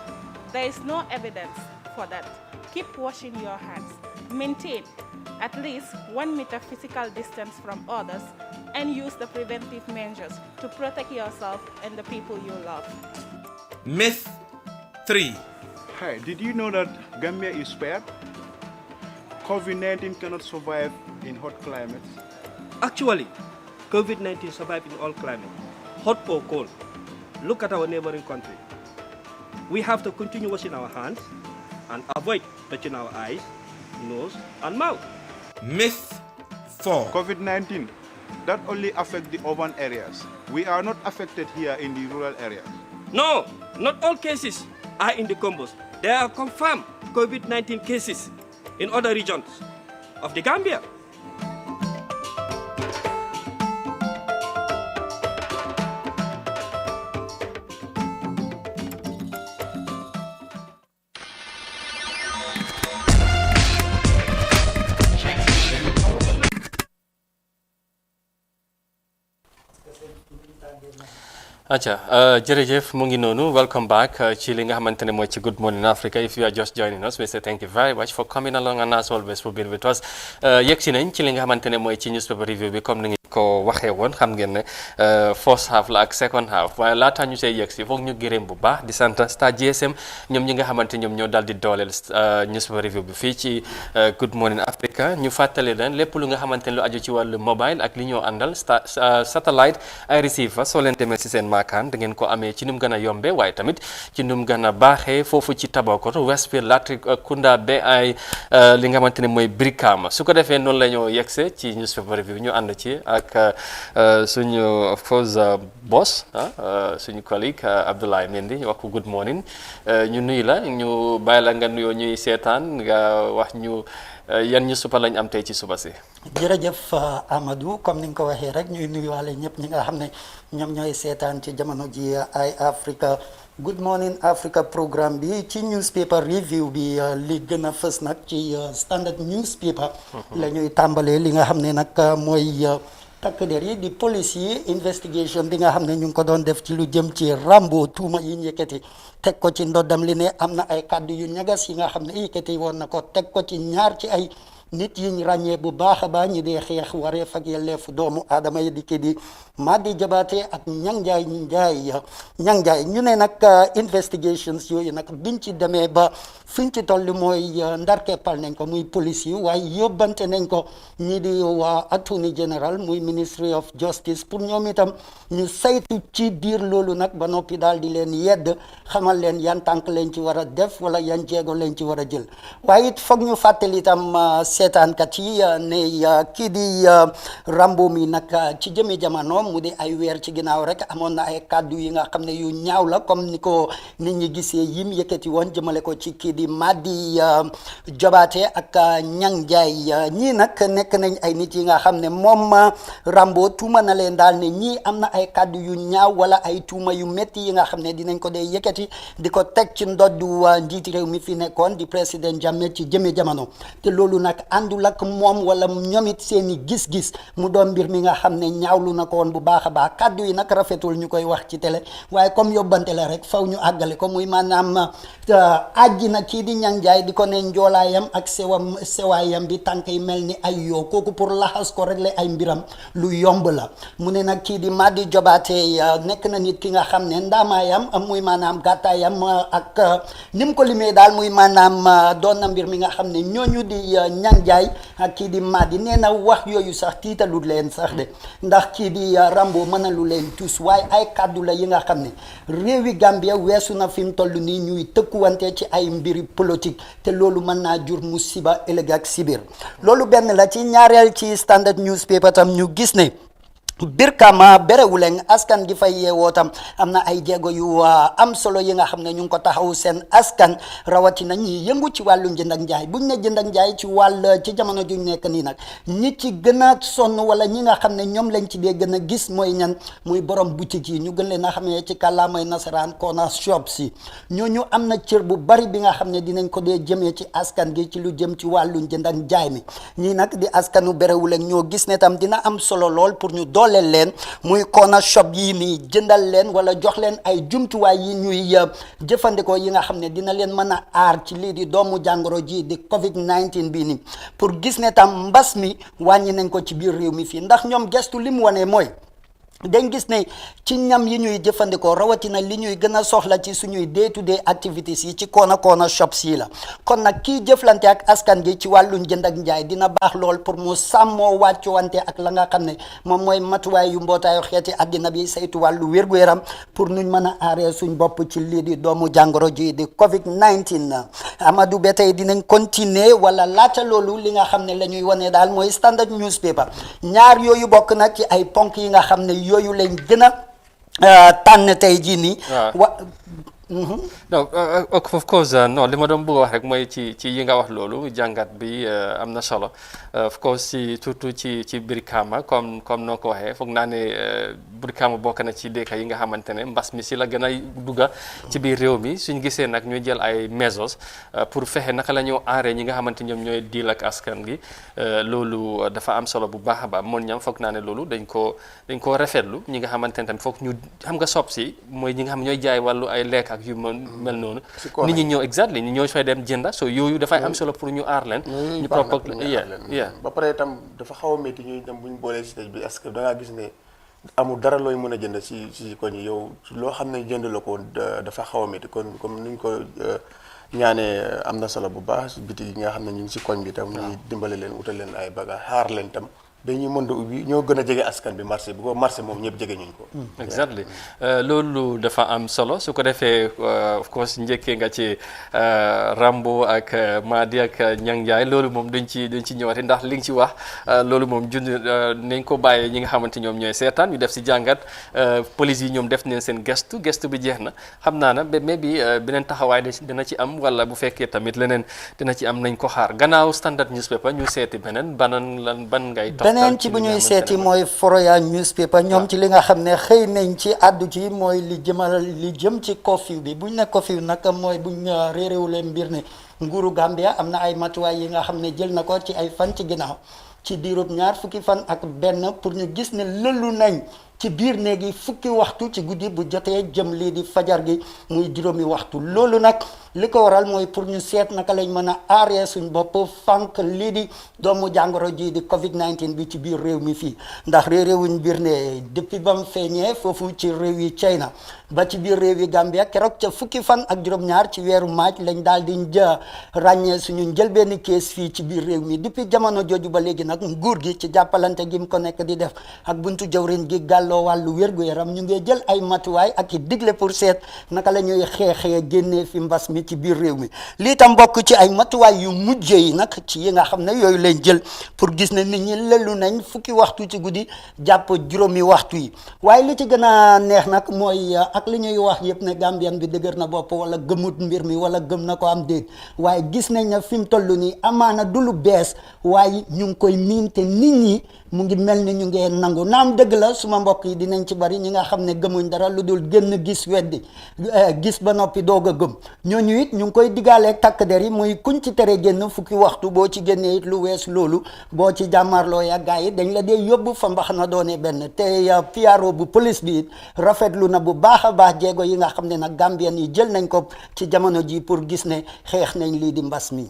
there is no evidence for that. Keep washing your hands. Maintain at least 1 meter physical distance from others, and use the preventive measures to protect yourself and the people you love. Myth 3. Hi, did you know that Gambia is spared? COVID-19 cannot survive in hot climates. Actually, COVID-19 survives in all climates, hot or cold. Look at our neighboring country. We have to continue washing our hands and avoid touching our eyes, nose, and mouth. Myth 4. COVID-19, that only affects the urban areas. We are not affected here in the rural areas. No, not all cases are in the combos. There are confirmed COVID-19 cases in other regions of the Gambia. acca jërëjëf mu ngi noonu welcome back ci li nga xamante ne mooy ci Good Morning Africa. If you are just joining us, we say thank you very much for coming along and as always for being with us. Yegg si nañ ci li nga xamante ne mooy ci newspaper review bi comme ni ko waxee woon xam ngeen ne first half la ak second half waaye laata ñu see yegg si foog ñu gërëm bu baax di sant Star GSM ñoom ñi nga xamante ñoom ñoo daal di dooleel newspaper review bi fii ci Good Morning Africa. ñu fàttali leen lépp lu nga xamante ne lu aju ci wàllu mobile ak li ñoo àndal satellite ay receiver soo leen demee si seen maakaan da ngeen ko amee ci nu mu gën a yombee waaye tamit ci nu mu gën a baaxee foofu ci Tabakoto Westfield Latrikunda ba ay li nga xamante ne mooy Brikama su ko defee noonu la ñoo yegsee ci newspaper review ñu ànd ci ak suñu of course boss suñu collègue Abdoulaye Mendy ñu wax ko good morning ñu nuyu la ñu bàyyi la nga nuyoo ñuy seetaan nga wax ñu yan ñu supa lañ am tey ci suba si. jërëjëf Amadou comme ni nga ko waxee rek ñuy nuyuwaale ñëpp ñi nga xam ne ñoom ñooy seetaan ci jamono ji ay Africa Good Morning Africa programme bi ci newspaper review bi li gën a fës nag ci standard newspaper la ñuy tàmbalee li nga xam ne nag mooy takk der yi di police yi investigation bi nga xam ne ñu ngi ko doon def ci lu jëm ci Rambo tuuma yi ñu yëkkati teg ko ci ndoddam li ne am na ay kàddu yu ñagas yi nga xam ne yëkkati woon na ko teg ko ci ñaar ci ay nit yi ñu ràññee bu baax a baax ñi dee xeex wareef ak yelleefu doomu aadama yi di kii di Madi Jabaate ak Ñang Njaay ñu ne nag investigations yooyu nag biñ ci demee ba fiñ ci toll mooy ndarkeppal nañ ko muy police yi waaye yóbbante nañ ko ñi di waa attorney general muy ministry of justice pour ñoom itam ñu saytu ci biir loolu nag ba noppi daal di leen yedd xamal leen yan tànk leen ci war a def wala yan jéego leen ci war a jël waaye it foog ñu fàttali itam seetaankat yi ne kii di Rambo mi nag ci jëmi jamono mu di ay weer ci ginnaaw rek amoon na ay kàddu yi nga xam ne yu ñaaw la comme ni ko nit ñi gisee yim yëkkati woon jëmale ko ci kii di Madi Jabaate ak Ñang Njaay ñii nag nekk nañ ay nit yi nga xam ne moom Rambo tuuma na leen daal ne ñii am na ay kàddu yu ñaaw wala ay tuuma yu métti yi nga xam ne dinañ ko dee yëkkati di ko teg ci ndoddu njiiti réew mi fi nekkoon di président Jammeh ci jëmi jamono te loolu nag àndul ak moom wala ñoom it seen i gis-gis mu doon mbir mi nga xam ne ñaawlu na ko woon bu baax a baax kàddu yi nag rafetul ñu koy wax ci télé waaye comme yóbbante la rek faw ñu àggale ko muy maanaam ajji na kii di Ñang Njaay di ko ne njoolaayam ak sewaayam bi tànk yi mel ni ay yoo kooku pour laxas ko rek la ay mbiram lu yomb la mu ne nag kii di Madi Jobaate nekk na nit ki nga xam ne ndaamaayam muy maanaam gàttaayam ak ni mu ko limee daal muy maanaam doon na mbir mi nga xam ne ñooñu di Ñang Njaay ak kii di Madi nee na wax yooyu sax tiitalut leen sax de ndax kii di Rambo mënalu leen tous waaye ay kàddu la yi nga xam ne réewi Gambia weesu na fi mu toll nii ñuy tëkkuwante ci ay mbiri politique te loolu mën naa jur musiba ëllëg ak sibir loolu benn la ci ñaareel ci standard newspaper tam ñu gis ne Brikama Berewuleng askan gi fay yeewoo tam am na ay jéego yu am solo yi nga xam ne ñu ngi ko taxaw seen askan rawatina ñi yëngu ci wàllu jënd ak njaay buñ ne jënd ak njaay ci wàll ci jamono ju nekk nii nag ñi ci gën a sonn wala ñi nga xam ne ñoom lañ ci dee gën a gis mooy ñan muy borom boutique yi ñu gën leen a xamee ci kàllaamay nasaraan corner shop si ñooñu am na cër bu bari bi nga xam ne dinañ ko dee jëmee ci askan gi ci lu jëm ci wàllu jënd ak njaay mi ñii nag di askanu Berewuleng ñoo gis ne tam dina am solo lool pour ñu dooleel leen muy corner shop yi nii jëndal leen wala jox leen ay jumtuwaay yi ñuy jëfandikoo yi nga xam ne dina leen mën a aar ci lii di doomu jàngoro ji di COVID-19 bii nii pour gis ne tam mbas mi wàññi nañ ko ci biir réew mi fii ndax ñoom gestu li mu wane mooy dañ gis ne ci ñam yi ñuy jëfandikoo rawatina li ñuy gën a soxla ci suñuy day to day activities yi ci corner shops yi la kon nag kii jëflante ak askan gi ci wàllu njënd ak njaay dina baax lool pour mu sàmmoo wàccuwante ak la nga xam ne moom mooy matuwaay yu mbootaayu xeeti àddina bi saytu wàllu wér-gu-yaram pour nuñ mën a aaree suñ bopp ci lii di doomu jàngoro ji di COVID-19 Amadou ba tey dinañ continuer wala laata loolu li nga xam ne la ñuy wane daal mooy standard newspaper ñaar yooyu bokk nag ci ay ponk yi nga xam ne yooyu lañ gën a tànn tey jii nii. non of course non li ma doon bëgg a wax rek mooy ci yi nga wax loolu jàngat bi am na solo of course ci surtout ci Brikama comme noo ko waxee foog naa ne Brikama bokk na ci dëkk yi nga xamante ne mbas mi si la gën a dugga ci biir réew mi suñ gisee nag ñu jël ay measures pour fexe naka la ñoo aaree ñi nga xamante ñoom ñooy diil ak askan gi loolu dafa am solo bu baax a baax moon ñam foog naa ne loolu dañ koo rafetlu ñi nga xamante ne tamit foog ñu xam nga sob si mooy ñi nga xam ñooy jaay wàllu ay lekk yu mel noonu nit ñi ñëw exactly ñi ñoo fay dem jënda so yooyu dafay am solo pour ñu aar leen ñu propag ba pare itam dafa xaw a métti ñuy dem bu ñu boolee si bi parce que da ngaa gis ne amul dara looy mën a jënd si ko ñi yow loo xam ne jënd la ko dafa xaw a métti kon comme ni ñu ko ñaanee am na solo bu baax biti yi nga xam ne ñu ngi si koñ bi tam ñu dimbale leen utal leen ay bagage xaar leen tam dañuy mën a ubbi ñoo gën a jege askan bi marché bu ko marché moom ñëpp jege ñuñ ko. exactly loolu dafa am solo su ko defee of course njëkkee nga ci Rambo ak Madi ak Ñang Njaay loolu moom duñ ci ñëwaati ndax li nga ci wax loolu moom jund nañ ko bàyyee ñi nga xamante ñoom ñooy seetaan ñu def si jàngat police yi ñoom def neen seen gestu bi jeex na xam naa na mais bi beneen taxawaay dina ci am wala bu fekkee tamit leneen dina ci am nañ ko xaar gannaaw standard newspaper ñu seeti beneen ban ngay beneen ci bu ñuy seeti mooy Foroyaa newspaper ñoom ci li nga xam ne xëy nañ ci àddu ci mooy li jëm ci curfew bi buñ ne curfew nag mooy buñ réeréewulee mbir ne nguuru Gambia am na ay matuwaay yi nga xam ne jël na ko ci ay fan ci ginnaaw ci diirub 2 fukki fan ak benn pour ñu gis ne lëlu nañ ci biir néegi fukki waxtu ci guddi bu jotee jëm lii di fajar gi muy juróomi waxtu loolu nag li ko waral mooy pour ñu seet naka lañ mën a aaree suñ bopp fànk lii di doomu jàngoro ji di COVID-19 bi ci biir réew mi fii ndax réewuñ biir ne depuis ba mu feeñee foofu ci réew yi China ba ci biir réew yi Gambia keroog ca fukki fan ak juróom-ñaar ci weeru maaj lañ daal di ràññee suñu njëlbeeni kees fii ci biir réew mi depuis jamono jooju ba léegi nag nguur gi ci jàppalante gi mu ko nekk di def ak buntu jawrin gi gàlloo wàllu wér-gu-yaram ñu ngi jël ay matuwaay ak i digle pour seet naka la ñuy xeexee génnee fi mbas mi ci biir réew mi lii tam bokk ci ay matuwaay yu mujj yi nag ci yi nga xam ne yooyu lañ jël pour gis ne nit ñi lelu nañ fukki waxtu ci guddi jàpp juróomi waxtu yi waaye li ci gën a neex nag mooy ak li ñuy wax yëpp ne Gambien bi dëgër na bopp wala gëmut mbir mi wala gëm na ko am déet waaye gis nañ ne fi mu toll nii amaana du lu bees waaye ñu ngi koy miin te nit ñi mu ngi mel ni ñu ngee nangu naam dëgg la suma mbokk yi dinañ ci bari ñi nga xam ne gëmuñ dara lu dul génn gis weddi gis ba noppi doog a gëm ñooñu it ñu ngi koy diggaaleeg takk der yi muy kuñ ci tere génn fukki waxtu boo ci génnee it lu wees loolu boo ci jàmmarloo ya gaa yi dañ la dee yóbbu fa mbax na doone benn te PRO bu police bi it rafetlu na bu baax a baax jéego yi nga xam ne nag Gambien yi jël nañ ko ci jamono ji pour gis ne xeex nañ lii di mbas mi.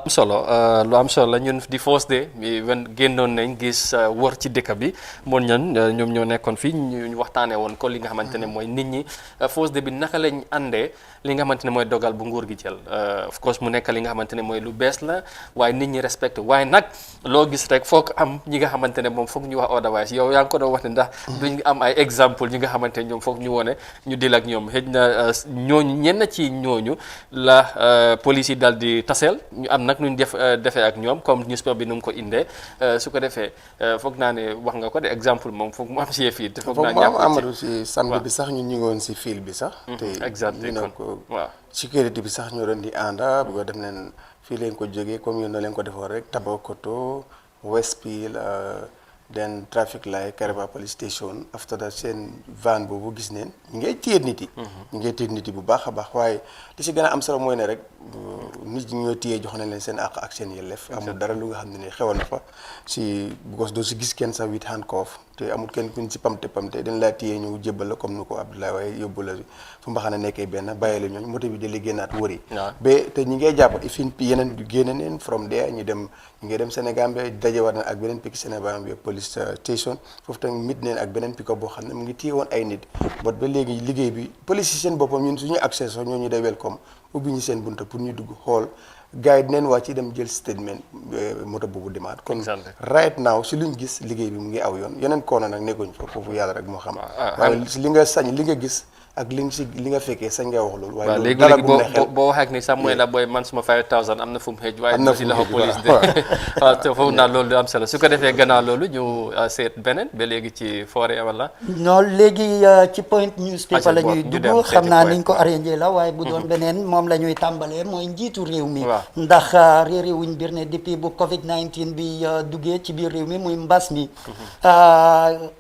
lu am solo la ñun di first day wen génnoon nañ gis wër ci dëkk bi moon ñoom ñoo nekkoon fii ñu waxtaanee woon ko li nga xamante ne mooy nit ñi first day bi naka lañ àndee li nga xamante ne mooy dogal bu nguur gi jël of course mu nekk li nga xamante ne mooy lu bees la waaye nit ñi respecté waaye nag loo gis rek foog am ñi nga xamante ne moom foog ñu wax otherwise yow yaa ngi ko doon wax ne ndax duñ am ay exemple ñi nga xamante ne ñoom foog ñu wone ñu dil ak ñoom xëj na ñooñu ñenn ci ñooñu la police yi daal di taseel ñu am nag nuñ defee ak ñoom comme newspaper bi nu mu ko indee su ko defee foog naa ne wax nga ko de exemple moom foog mu am si fii te foog naa ñàkk Amadou si samedi bi sax ñu ngi woon si fil bi sax te exactement ñu ne ko sécurité bi sax ñoo doon di ànda bu ko dem leen fii leen ko jógee comme yéen na leen ko defoon rek Tabakoto Westfield then traffic light Kairaba police station after that seen van boobu gis neen ñu ngay téye nit yi ñu ngay téye nit yi bu baax a baax waaye li si gën a am solo mooy ne rek nit ñi ñoo téye jox nañ leen seen àq ak seen yelleef amul dara lu nga xam ne ni xewoon na fa si because doo si gis kenn sax with handcuff te amul kenn kuñ si pamte dañ laa téye ñu jébbal la comme ni ko Abdoulaye waaye yóbbu la fu mbaxana nekkee benn bàyyi la ñooñu moto bi di li génnaat wëri ba te ñi ngay jàpp ifin yeneen génne neen from there ñu ngi dem Sénégal ba dajewaat na ak beneen piki Sénégal bi police station foofu tamit mit neen ak beneen pick-up boo xam ne mu ngi téye woon ay nit bot ba léegi liggéey bi police yi seen boppam ñun suñu accès sax ñoo ñu day welcome ubbi ñu seen bunta pour ñu dugg xool gars yi dinañ wàcc ci dem jël statement moto boobu demaat kon right now si luñ gis liggéey bi mu ngi aw yoon yeneen koona nag nekkuñ fa foofu yàlla rek moo xam waaye si li nga sañ li nga gis ak li nga fekkee sañ nga wax loolu waaye loolu dara bu ne xel boo waxee ak ni sax mooy la booy man suma 5000 am na fu mu xëj waaye doo si loxo police de waaw te foofu naa loolu am solo su ko defee gannaaw loolu ñu seet beneen ba léegi ci forêt wala non léegi ci point newspaper la ñuy dugg xam naa niñ ko arrangé la waaye bu doon beneen moom la ñuy tàmbalee mooy njiitu réew mi ndax réewuñ biir ne depuis bu Covid-19 bi duggee ci biir réew mi muy mbas mi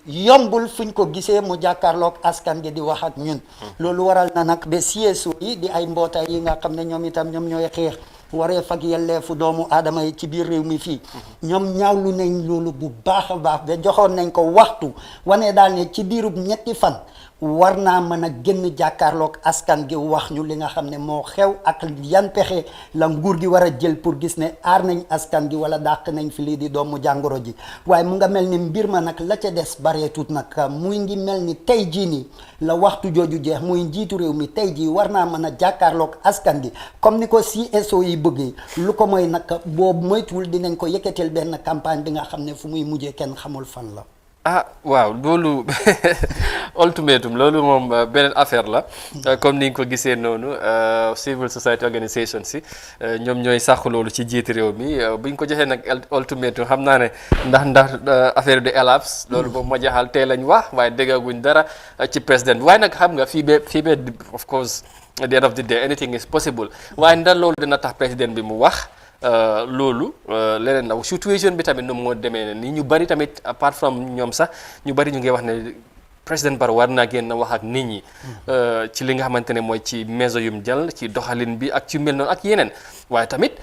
yombul fuñ ko gisee mu jàkkaarloog askan gi di wax ak ñun loolu waral na nag ba CSO yi di ay mbootaay yi nga xam ne ñoom itam ñoom ñooy xeex waree fag yelleefu doomu aadama yi ci biir réew mi fii ñoom ñaawlu nañ loolu bu baax a baax ba joxoon nañ ko waxtu wane daal ne ci diirub 3 fan war naa mën a génn jàkkaarloog askan gi wax ñu li nga xam ne moo xew ak yan pexe la nguur gi war a jël pour gis ne aar nañ askan gi wala dàq nañ fi lii di doomu jàngoro ji waaye mu nga mel ni mbir ma nag la ca des bareetut nag muy ngi mel ni tey jii nii la waxtu jooju jeex muy njiitu réew mi tey jii war naa mën a jàkkaarloog askan gi comme ni ko CSO yi bëggee lu ko mooy nag boobu moytuwul dinañ ko yëkkateel benn campagne bi nga xam ne fu muy mujjee kenn xamul fan la. waaw loolu ultimatum loolu moom beneen affaire la comme ni nga ko gisee noonu civil society organisation si ñoom ñooy sàq loolu ci jiiti réew mi buñ ko joxee nag ultimatum xam naa ne ndax affaire de elapse loolu moom ma jaxal tey lañ wax waaye déggaguñ dara ci président bi waaye nag xam nga fii ba of course at the end of the day anything is possible waaye ndax loolu dina tax président bi mu wax loolu leneen la situation bi tamit nu moo demee ni ñu bari tamit apart from ñoom sax ñu bari ñu ngi wax ne président Barrow war naa génn wax ak nit ñi ci li nga xamante ne mooy ci mesure yum jël ci doxalin bi ak ci mel noonu ak yeneen waaye tamit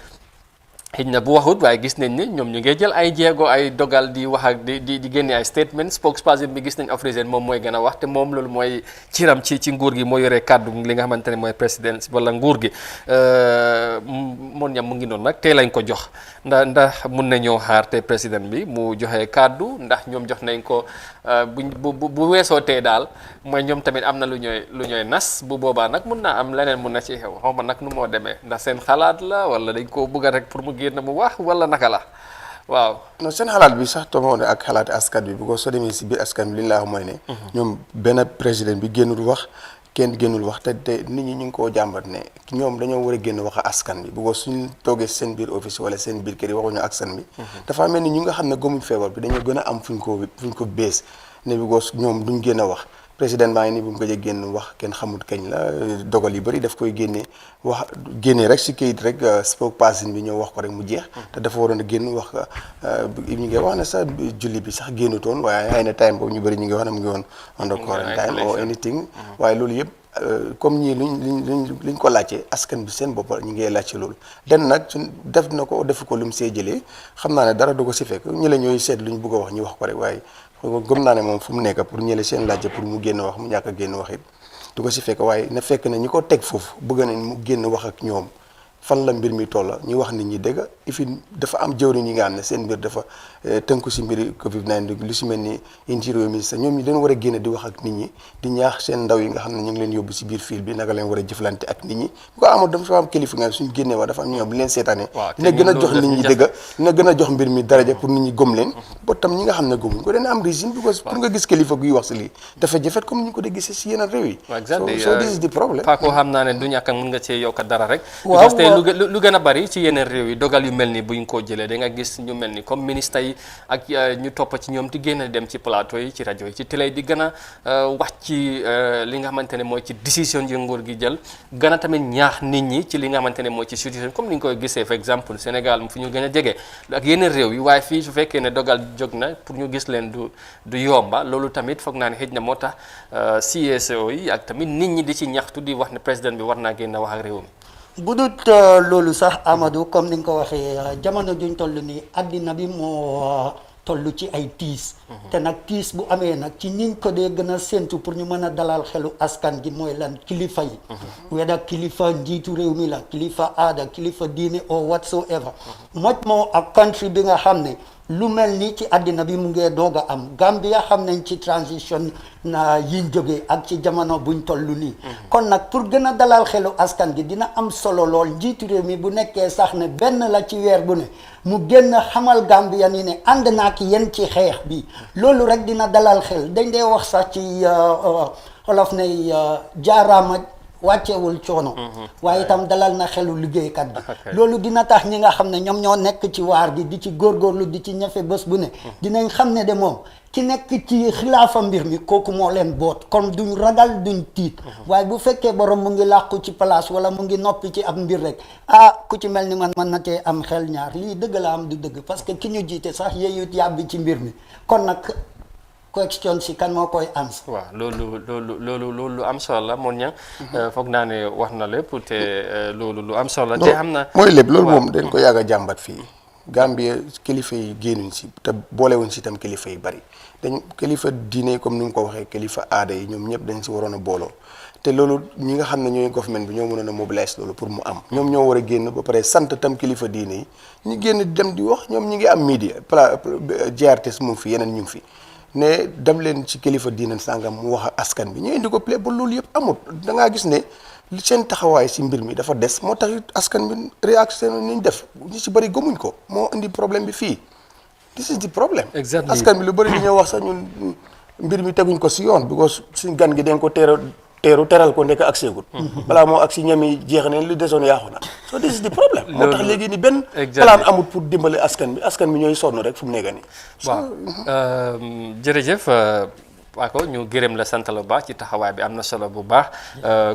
xëy na bu waxut waaye gis nañ ne ñoom ñu ngi jël ay jéego ay dogal di wax ak di génne ay statement spokesperson bi gis nañ Afresen moom mooy gën a wax te moom loolu mooy ciram ci nguur gi moo yore kàddu li nga xamante ne mooy président wala nguur gi moon ñam mu ngi noonu nag tey lañ ko jox ndax mun nañoo xaar te président bi mu joxe kàddu ndax ñoom jox nañ ko bu weesoo tey daal mooy ñoom tamit am na lu ñooy nas bu boobaa nag mun naa am leneen mun na ci xew xaw ma nag nu moo demee ndax seen xalaat la wala dañ koo bëgg rek pour mu génn mu wax wala naka la waaw. non seen xalaat bi sax tomoo ne ak xalaati askan bi bu ko soo demee si biir askan bi li ñu la wax mooy ne. ñoom benn président bi génnul wax kenn génnul wax te nit ñi ñu ngi koo jàmbat ne ñoom dañoo war a génn wax askan bi bu ko suñ toogee seen biir office wala seen biir kër yi waxuñu askan bi. dafa mel ni ñu nga xam ne gëmuñ feebar bi dañoo gën a am fuñ ko bees ne bi ko ñoom duñ génn a wax. président baa ngi nii bu mu gëj a génn wax kenn xamut kañ la dogal yu bëri daf koy génnee rek si kayit rek spokesperson bi ñëw wax ko rek mu jeex te dafa waroon a génn wax ñu ngi wax ne sax julli bi sax génnutoon waaye xëy na time boobu ñu bëri ñu ngi wax ne mu ngi woon under quarantine or anything waaye loolu yëpp comme ñii luñ ko laajte askan bi seen bopp ñu ngi laajte loolu den nag suñ def na ko defu ko lu mu see jëlee xam naa ne dara du ko si fekk ñi la ñooy seet lu ñu bëgg a wax ñu wax ko rek waaye gëm naa ne moom fu mu nekk pour ñële seen laajte pour mu génn wax mu ñàkk a génn wax it du ko si fekk waaye na fekk ne ñi ko teg foofu bëgg nañ mu génn wax ak ñoom fan la mbir mi toll ñu wax nit ñi dëgg ifi dafa am jëwriñ yi nga xam ne seen mbir dafa tënku si mbiri Covid-19 lu si mel ni interior ministre ñoom ñi leen war a génne di wax ak nit ñi di ñaax seen ndaw yi nga xam ne ñu ngi leen yóbbu si biir fiil bi naka leen war a jëflante ak nit ñi bu ko amoon dafa am kilifa nga suñu génnee wax dafa am ñoo bu leen seetaane dina gën a jox nit ñi dëgg dina gën a jox mbir mi daraja pour nit ñi gëm leen ba tam ñi nga xam ne gëmuñ ko dana am régime because pour nga gis kilifa guy wax si lii dafa jëfet comme ñu ko dee gisee si yeneen réew yi so this is the problem Paco xam naa ne du ñàkk mën nga cee yokk dara rek lu gën a bari ci yeneen réew yi dogal yu mel ni buñ ko jëlee da nga gis ñu mel ni comme ministre yi ak ñu topp ci ñoom di génn dem ci plateau yi ci rajo yi ci télé yi di gën a wax ci li nga xamante ne mooy ci décision yi nguur gi jël gën a tamit ñaax nit ñi ci li nga xamante ne mooy ci situation comme ni nga koy gisee par exemple Sénégal fu ñu gën a jege ak yeneen réew yi waaye fii su fekkee ne dogal jóg na pour ñu gis leen du yomba loolu tamit foog naa ne xëj na moo tax CSO yi ak tamit nit ñi di ci ñaxtu di wax ne président bi war naa génn wax ak réew mi. bu dut loolu sax Amadou comme ni nga ko waxee jamono juñ toll nii addina bi moo toll ci ay tiis. te nag tiis bu amee nag ci ñiñ ko dee gën a séntu pour ñu mën a dalal xelu askan gi mooy lan kilifa yi. weda kilifa njiitu réew mi la kilifa aada kilifa diine or whatsoever. moj moo ak country bi nga xam ne lu mel ni ci àddina bi mu ngee doog a am Gambia xam nañ ci transition na yiñ jógee ak ci jamono buñ toll nii. kon nag pour gën a dalal xelu askan gi dina am solo lool njiitu réew mi bu nekkee sax ne benn la ci weer bu ne mu génn xamal Gambia ni ne ànd naa ki yéen ci xeex bi loolu rek dina dalal xel dañ dee wax sax ci xolof ne jaaraama wàccewul coono. waaye itam dalal na xelu liggéeykat bi. loolu dina tax ñi nga xam ne ñoom ñoo nekk ci waar gi di ci góorgóorlu di ci ñafe bés bu ne. dinañ xam ne de moom ki nekk ci xilaafa mbir mi kooku moo leen boot kon duñ ragal duñ tiit. waaye bu fekkee borom mu ngi làqu ci place wala mu ngi noppi ci ab mbir rek ku ci mel ni man mën na tee am xel ñaar lii dëgg la am du dëgg parce que ki ñu jiite sax yeeyut yàbbi ci mbir mi kon nag. question si kan moo koy ans. waaw loolu lu am solo la moon ña foog naa ne wax na lépp te loolu lu am solo la. te xam na mooy lépp loolu moom dañ ko yàgg a jàmbat fii Gambie kilifa yi génnuñ si te boolewuñ si itam kilifa yi bari dañ kilifa diine comme ni nga ko waxee kilifa aada yi ñoom ñëpp dañ si waroon a booloo te loolu ñi nga xam ne ñooy government bi ñoo mënoon a mobiliser loolu pour mu am ñoom ñoo war a génn ba pare sant tam kilifa diine yi ñu génn dem di wax ñoom ñi ngi am media GRTS mu ngi fi yeneen ñu ngi fi. ne dem leen ci kilifa diine sàngam mu wax ak askan bi ñu indi ko plé ba loolu yëpp amut da ngaa gis ne seen taxawaay si mbir mi dafa des moo tax askan bi réaction ni ñu def ñu ci bëri gëmuñ ko moo indi problème bi fii this is the problem. Exactly. askan bi lu bëri li ñoo wax sax ñun mbir mi teguñ ko si yoon because suñ gan gi dañ ko teral ko nekk ak seegut balaa moo ak si ñam yi jeex ne li desoon yaaxu na so this is the problem. moo tax léegi ni benn plan amut pour dimbale askan bi ñooy sonn rek fu mu nekk nii. waaw jërëjëf Paco ñu gërëm la sant la bu baax ci taxawaay bi am na solo bu baax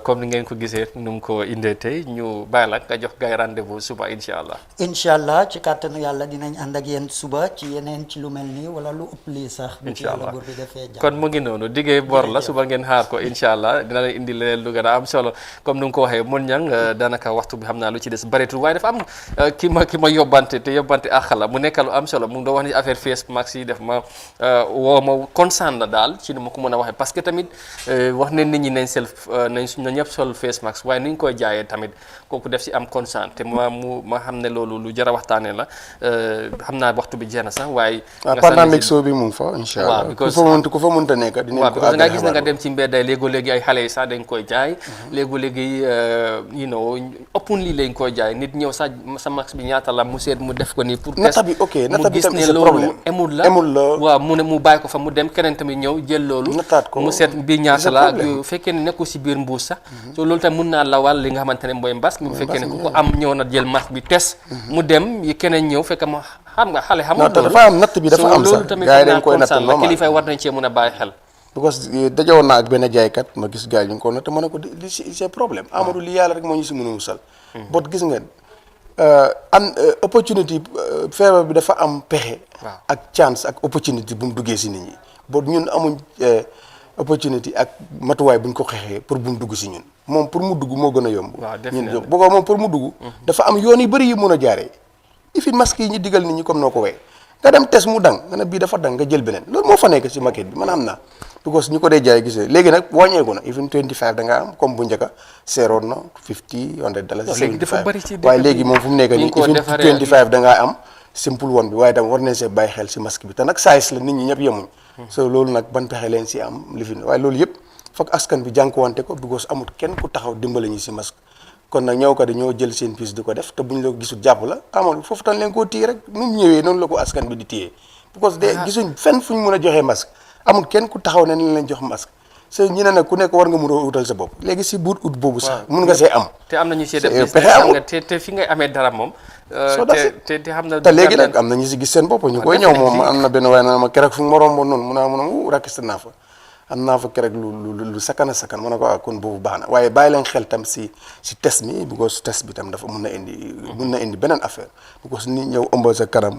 comme ni ngeen ko gisee nu mu ko indee tey ñu bàyyi la nga jox gars rendez-vous suba incha allah. incha allah ci kàttanu yàlla dinañ ànd ak yéen suba ci yeneen ci lu mel nii wala lu ëpp lii sax. incha allah bu ci defee jàmm. kon mu ngi noonu diggee bor la suba ngeen xaar ko incha allah dina leen indi leneen lu gën a am solo comme ni nga ko waxee mun ñang daanaka waxtu bi xam naa lu ci des bëreetul waaye dafa am ki ma yóbbante te yóbbante àq la mu nekk lu am solo mu ngi doon wax ni affaire face mask yi def ma woo ma concerne la daal ci ni ma ko mën a waxee parce que tamit wax ne nit ñi nañ na ñëpp sol face mask waaye ni ñu koy jaayee tamit kooku def si am consent te ma xam ne loolu lu jar a waxtaanee la xam naa waxtu bi jeex na sax waaye. pandemic show bi mu ngi fa incha allah ku fa mënta nekk dinañ ko àgg nga gis na nga dem ci mbedday léegi ay xale yi sax dañ koy jaay léegi openly lañ koy jaay nit ñëw sax sa max bi ñaata la mu seet mu def ko nii pour test nata bi mu gis ne loolu emul la waaw mu ne mu bàyyi ko fa mu dem keneen tamit ñëw jël loolu mu seet bi ñaata la ak yu fekkee ne nekku si biir mbuus sax so loolu tamit mun naa lawal li nga xamante ne mooy mbas mi bu fekkee ne ku ko am ñëw na jël masque bi test mu dem yi keneen ñëw fekk ma xam nga xale xamul loolu dafa am natt bi dafa am sax gars yi dañ koy natt normal kilifa war nañ cee mun a bàyyi xel because dajewoon naa ak benn jaaykat ma gis gars yi ñu ngi ko natt ma ne ko li c'est problème Amadou li yàlla rek moo ñu si mën a musal bot gis ngeen am opportunity feebar bi dafa am pexe ak chance ak opportunity bu mu duggee si nit ñi bot ñun amuñ opportunity ak matuwaay bu ñu ko xeexee pour bu mu dugg si ñun moom pour mu dugg moo gën a yomb ñun boo moom pour mu dugg dafa am yoon yu bëri yu mën a jaaree ifit masque yi ñu digal nit ñi comme noo ko wee nga dem test mu dang nga ne bii dafa dang nga jël beneen loolu moo fa nekk si maquette bi man am naa because ñu ko dee jaay gisee léegi nag wàññeeku na even 25 da nga am comme bu njëkka seeroon na 50 $100 75 waaye léegi moom fu mu nekk nii even 25 da ngaa am simple one bi waaye tam war nañ see bàyyi xel si masque bi te nag size la nit ñi ñëpp yemuñ so loolu nag ban pexe leen si am lifin waaye loolu yëpp foog askan bi jànkuwante ko because amul kenn ku taxaw dimbale ñu si masque kon nag ñëwkat yi ñoo jël seen piis di ko def te buñ la gisul jàpp la amal foofu tan leen koo téye rek nu mu ñëwee noonu la ko askan bi di téye because de gisuñ fenn fu ñu mën a joxee masque amul kenn ku taxaw ne nañ leen jox masque so ñu ne nag ku nekk war nga mun a utal sa bopp léegi si buut ut boobu sax mun nga see am te am na ñu see def pexe business xam amul. nga te fi ngay amee dara moom So that's it. te xam na te léegi nag am na ñu si gis seen bopp ñu koy ñëw moom am na benn waaye na ma keroog fu ma romboon noonu mun a rakkiste naa fa am naa fa keroog lu sakkan a sakkan ma ne ko kon boobu baax na waaye bàyyi leen xel tam si test mi because test bi tam dafa mun na indi beneen affaire because nit ñëw ëmbal sa kanam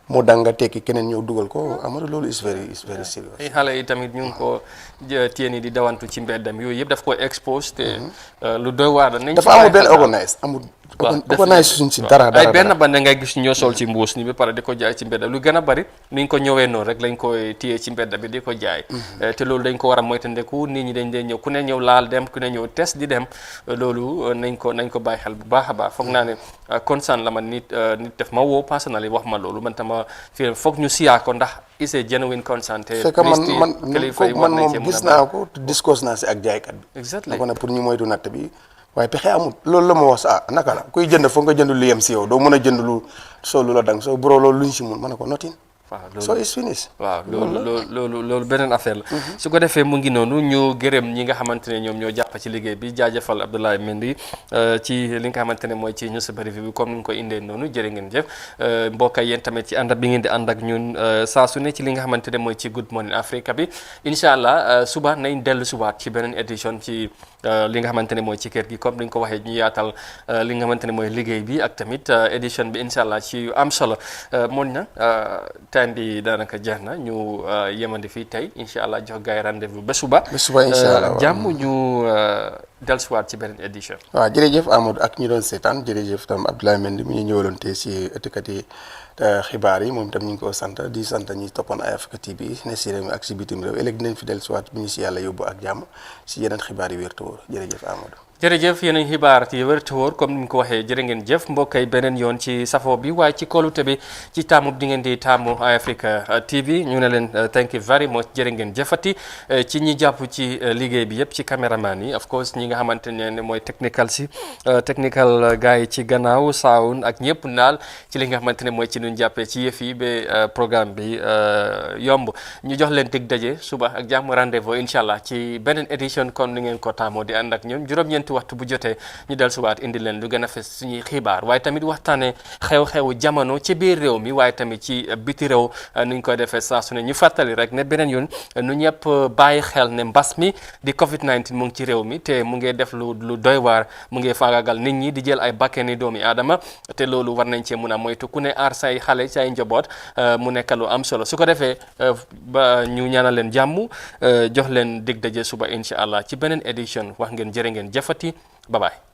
moo danga tekki keneen ñëw dugal ko Amadou loolu is very serious. ay xale yi tamit ñu ngi ko téye ni di dawantu ci mbeddam yooyu yëpp daf ko expose te lu doy waar la nañ dafa amul benn organise suñ si dara ay benn bande ngay gis ñoo sol ci mbuus ni ba pare di ko jaay ci mbedda lu gën a bari nuñ ko ñëwee noonu rek lañ koy téye ci mbedda bi di ko jaay te loolu dañ ko war a moytandiku nit ñi dañ dee ñëw ku ne ñëw laal dem ku ne ñëw test di dem loolu nañ ko bàyyi xel bu baax a baax foog naa ne concern la man nit def ma woo personnellement wax ma loolu man tama fii foog ñu siyaa ko ndax is a genuine concern te fekk man moom gis naa ko discours naa si ak jaaykat bi exactly ko ne pour ñu moytu natt bi waaye pexe amul loolu la ma wax naka la kuy jënd foog nga jënd lu yem si yow doo mën a jënd lu soo lu la dang soo bro loolu luñ si mun ma ne ko notin so is finish waaw loolu beneen affaire la su ko defee mu ngi noonu ñu gërëm ñi nga xamante ne ñoom ñoo jàpp ci liggéey bi jaajëfal Abdoulaye Mendy ci li nga xamante ne mooy ci newspaper review bi comme ni nga ko indee noonu jërë ngeen jëf mbokk yéen tamit ci ànd bi ngeen di ànd ak ñun saa su ne ci li nga xamante ne mooy ci Good Morning Africa bi incha allah suba nañ dellu subaat ci beneen édition ci li nga xamante ne mooy ci kër gi comme ni nga ko waxee ñu yaatal li nga xamante ne mooy liggéey bi ak tamit édition bi incha allah ci am solo moon na time bi daanaka jeex na ñu yemandi fii tey incha allah jox gars yi rendez-vous ba suba incha allah jàmm ñu dellusiwaat ci beneen édition waaw jërëjëf Amadou ak ñi doon seetaan jërëjëf tam Abdoulaye Mendy mi ñu ñëwaloon tey si ëttikat yi xibaar yi moom itam ñu ngi ko sant di sant ñi toppoon Eye Africa TV ne si réew mi ak si bitim réew ëllëg dinañ fi dellusiwaat bu ñu si yàlla yóbbu ak jàmm si yeneen xibaar yi wér te wóor jërëjëf Amadou jërëjëf yeneen xibaar yi wér te wóor comme ni mu ko waxee jërë ngeen jëf mbokk yi beneen yoon ci safo bi waaye ci kóolute bi ci taamu di ngeen di taamu Eye Africa TV ñu ne leen thank you very much jërë ngeen jëfati ci ñi jàpp ci liggéey bi yëpp ci caméraman yi of course ñi nga xamante ne mooy technical gars yi ci gannaaw sound ak ñëpp naal ci li nga xamante ne mooy ci nuñ jàppee ci yëf yi ba programme bi yomb ñu jox leen dig daje suba ak jàmm rendez-vous incha allah ci beneen édition comme ni ngeen ko taamoo di ànd ak ñun juróom-ñeenti waxtu bu jotee ñu del suwaat indi leen lu gën a fes suñuy xibaar waaye tamit waxtaane xew-xewu jamono ci biir réew mi waaye tamit ci biti réew nuñ koy defee saa su ne ñu fàttali rek ne beneen yoon nu ñëpp bàyyi xel ne mbas mi di COVID-19 mu ngi ci réew mi te mu ngi def lu doy waar mu ngi faagagal nit ñi di jël ay bakkeni doomi aadama te loolu war nañ cee mun a moytu ku ne aar say xale say njaboot mu nekk lu am solo su ko defee ba ñu ñaanal leen jàmm jox leen dig daje suba incha allah ci beneen édition wax ngeen jërë ngeen jëfati bye bye